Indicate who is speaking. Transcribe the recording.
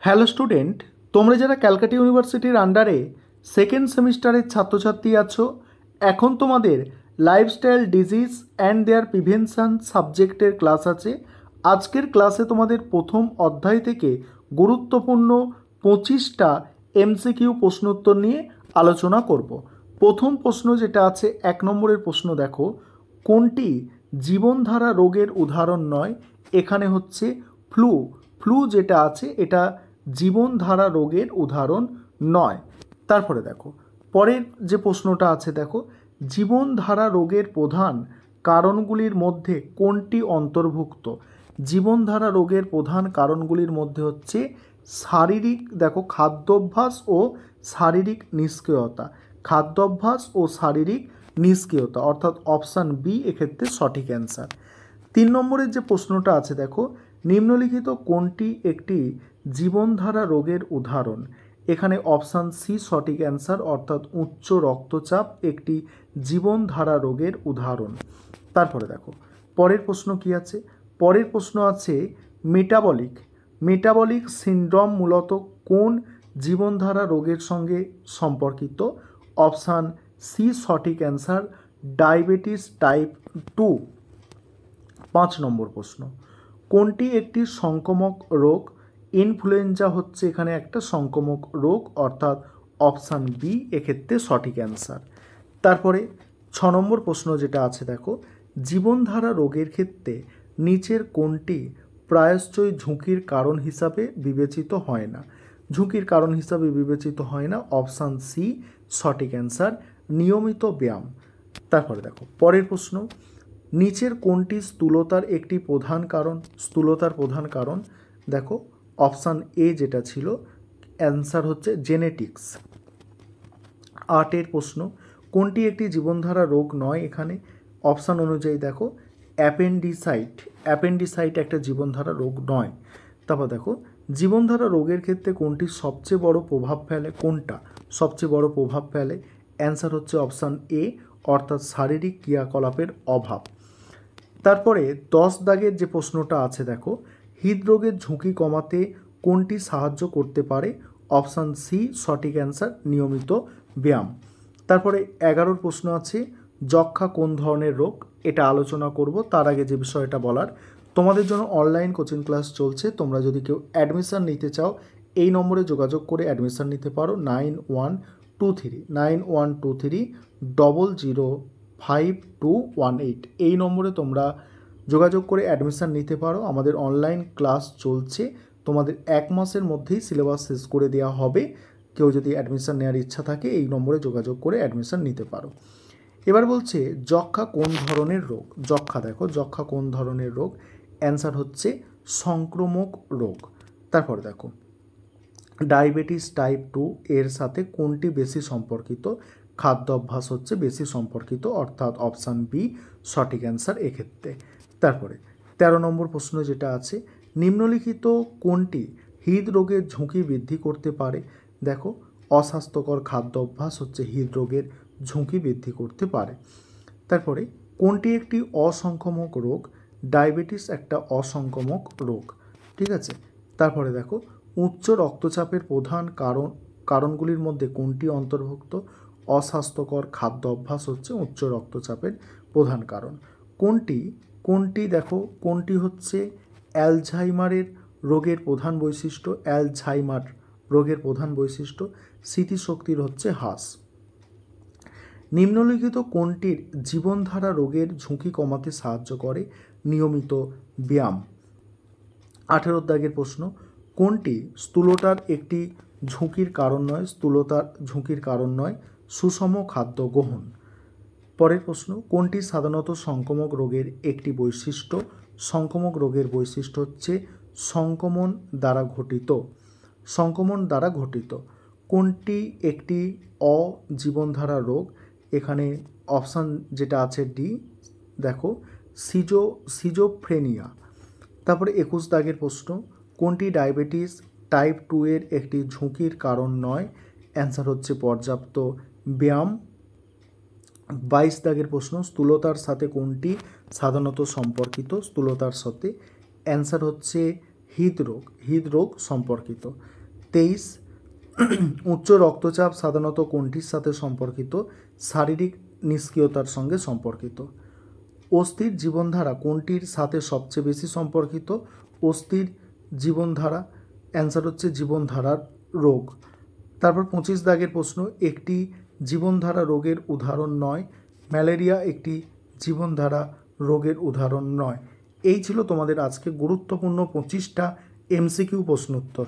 Speaker 1: Hello student, তোমরা যারা ক্যালকাটা ইউনিভার্সিটির আন্ডারে সেকেন্ড সেমিস্টারের ছাত্রছাত্রী আছো, এখন তোমাদের lifestyle disease and their prevention সাবজেক্টের ক্লাস আছে। আজকের ক্লাসে তোমাদের প্রথম অধ্যায় থেকে গুরুত্বপূর্ণ 25টা এমসিকিউ প্রশ্নোত্তর নিয়ে আলোচনা করব। প্রথম প্রশ্ন যেটা আছে 1 নম্বরের প্রশ্ন, দেখো কোনটি জীবনধারা রোগের উদাহরণ নয়? এখানে হচ্ছে ফ্লু। ফ্লু যেটা আছে এটা জীবনধারা রোগের উদাহরণ নয়। তারপরে দেখো পরের যে প্রশ্নটা আছে, দেখো জীবনধারা রোগের প্রধান কারণগুলির মধ্যে কোনটি অন্তর্ভুক্ত? জীবনধারা রোগের প্রধান কারণগুলির মধ্যে হচ্ছে শারীরিক, দেখো খাদ্যাভ্যাস ও শারীরিক নিষ্ক্রিয়তা। খাদ্যাভ্যাস ও শারীরিক নিষ্ক্রিয়তা, অর্থাৎ অপশান বি এক্ষেত্রে সঠিক অ্যান্সার। 3 নম্বরের যে প্রশ্নটা আছে, দেখো নিম্নলিখিত কোনটি একটি জীবনধারা রোগের উদাহরণ? এখানে অপশান সি সঠিক অ্যান্সার, অর্থাৎ উচ্চ রক্তচাপ একটি জীবনধারা রোগের উদাহরণ। তারপরে দেখো পরের প্রশ্ন কি আছে, পরের প্রশ্ন আছে মেটাবলিক সিনড্রোম মূলত কোন জীবনধারা রোগের সঙ্গে সম্পর্কিত? অপশান সি সঠিক অ্যান্সার, ডায়াবেটিস টাইপ 2। 5 নম্বর প্রশ্ন, কোনটি একটি সংক্রামক রোগ? ইনফ্লুয়েঞ্জা হচ্ছে এখানে একটা সংক্রামক রোগ, অর্থাৎ অপশান বি এক্ষেত্রে সঠিক অ্যান্সার। তারপরে 6 নম্বর প্রশ্ন যেটা আছে, দেখো জীবনধারা রোগের ক্ষেত্রে নিচের কোনটি প্রায়শই ঝুঁকির কারণ হিসাবে বিবেচিত হয় না? ঝুঁকির কারণ হিসাবে বিবেচিত হয় না, অপশান সি সঠিক অ্যান্সার, নিয়মিত ব্যায়াম। তারপরে দেখো পরের প্রশ্ন, নিচের কোনটি স্থূলতার একটি প্রধান কারণ? স্থূলতার প্রধান কারণ দেখো অপশান এ যেটা ছিল অ্যান্সার হচ্ছে জেনেটিক্স। 8 প্রশ্ন, কোনটি একটি জীবনধারা রোগ নয়? এখানে অপশান অনুযায়ী দেখো অ্যাপেন্ডিসাইট একটা জীবনধারা রোগ নয়। তারপর দেখো জীবনধারা রোগের ক্ষেত্রে কোনটি সবচেয়ে বড় প্রভাব ফেলে? কোনটা সবচেয়ে বড় প্রভাব ফেলে? অ্যান্সার হচ্ছে অপশান এ, অর্থাৎ শারীরিক ক্রিয়াকলাপের অভাব। তারপরে 10 দাগের যে প্রশ্নটা আছে, দেখো হৃদরোগের ঝুঁকি কমাতে কোনটি সাহায্য করতে পারে? অপশান সি সঠিক অ্যান্সার, নিয়মিত ব্যায়াম। তারপরে 11 প্রশ্ন আছে যক্ষ্মা কোন ধরনের রোগ? এটা আলোচনা করব। তার আগে যে বিষয়টা বলার, তোমাদের জন্য অনলাইন কোচিং ক্লাস চলছে। তোমরা যদি কেউ অ্যাডমিশান নিতে চাও এই নম্বরে যোগাযোগ করে অ্যাডমিশান নিতে পারো, 9123005218। এই নম্বরে তোমরা যোগাযোগ করে অ্যাডমিশান নিতে পারো। আমাদের অনলাইন ক্লাস চলছে, তোমাদের 1 মাসের মধ্যেই সিলেবাস শেষ করে দেওয়া হবে। কেউ যদি অ্যাডমিশান নেওয়ার ইচ্ছা থাকে এই নম্বরে যোগাযোগ করে অ্যাডমিশান নিতে পারো। এবার বলছে যক্ষ্মা কোন ধরনের রোগ? যক্ষ্মা কোন ধরনের রোগ? অ্যান্সার হচ্ছে সংক্রামক রোগ। তারপর দেখো ডায়াবেটিস টাইপ 2 এর সাথে কোনটি বেশি সম্পর্কিত? খাদ্য অভ্যাস হচ্ছে বেশি সম্পর্কিত, অর্থাৎ অপশান বি সঠিক অ্যান্সার এক্ষেত্রে। তারপরে 13 নম্বর প্রশ্ন যেটা আছে, নিম্নলিখিত কোনটি হৃদরোগের ঝুঁকি বৃদ্ধি করতে পারে? দেখো অস্বাস্থ্যকর খাদ্য অভ্যাস হচ্ছে হৃদরোগের ঝুঁকি বৃদ্ধি করতে পারে। তারপরে কোনটি একটি অসংক্রামক রোগ? ডায়াবেটিস একটা অসংক্রামক রোগ, ঠিক আছে। তারপরে দেখো উচ্চ রক্তচাপের প্রধান কারণগুলির মধ্যে কোনটি অন্তর্ভুক্ত? অস্বাস্থ্যকর খাদ্য অভ্যাস হচ্ছে উচ্চ রক্তচাপের প্রধান কারণ। কোনটি দেখো কোনটি হচ্ছে অ্যালঝাইমারের রোগের প্রধান বৈশিষ্ট্য? অ্যালঝাইমার রোগের প্রধান বৈশিষ্ট্য স্মৃতিশক্তির হচ্ছে হ্রাস। নিম্নলিখিত কোনটির জীবনধারা রোগের ঝুঁকি কমাতে সাহায্য করে? নিয়মিত ব্যায়াম। 18 দাগের প্রশ্ন, কোনটি স্থূলতার একটি ঝুঁকির কারণ নয়? স্থূলতার ঝুঁকির কারণ নয় সুষম খাদ্য গ্রহণ। পরের প্রশ্ন, কোনটি সাধারণত সংক্রামক রোগের একটি বৈশিষ্ট্য? সংক্রামক রোগের বৈশিষ্ট্য হচ্ছে সংক্রমণ দ্বারা ঘটিত। কোনটি একটি অজীবনধারা রোগ? এখানে অপশান যেটা আছে ডি, দেখো সিজোফ্রেনিয়া। তারপরে 21 দাগের প্রশ্ন, কোনটি ডায়াবেটিস টাইপ 2 এর একটি ঝুঁকির কারণ নয়? অ্যান্সার হচ্ছে পর্যাপ্ত ব্যায়াম। 22 দাগের প্রশ্ন, স্থূলতার সাথে কোনটি সাধারণত সম্পর্কিত? স্থূলতার সাথে অ্যান্সার হচ্ছে হৃদরোগ সম্পর্কিত। 23 উচ্চ রক্তচাপ সাধারণত কোনটির সাথে সম্পর্কিত? শারীরিক নিষ্ক্রিয়তার সঙ্গে সম্পর্কিত। অস্থির জীবনধারা কোনটির সাথে সবচেয়ে বেশি সম্পর্কিত? অস্থির জীবনধারা, অ্যান্সার হচ্ছে জীবনধারার রোগ। তারপর 25 দাগের প্রশ্ন, একটি জীবনধারা রোগের উদাহরণ নয়। ম্যালেরিয়া একটি জীবনধারা রোগের উদাহরণ নয়। এই ছিল তোমাদের আজকে গুরুত্বপূর্ণ 25টা MCQ প্রশ্নোত্তর।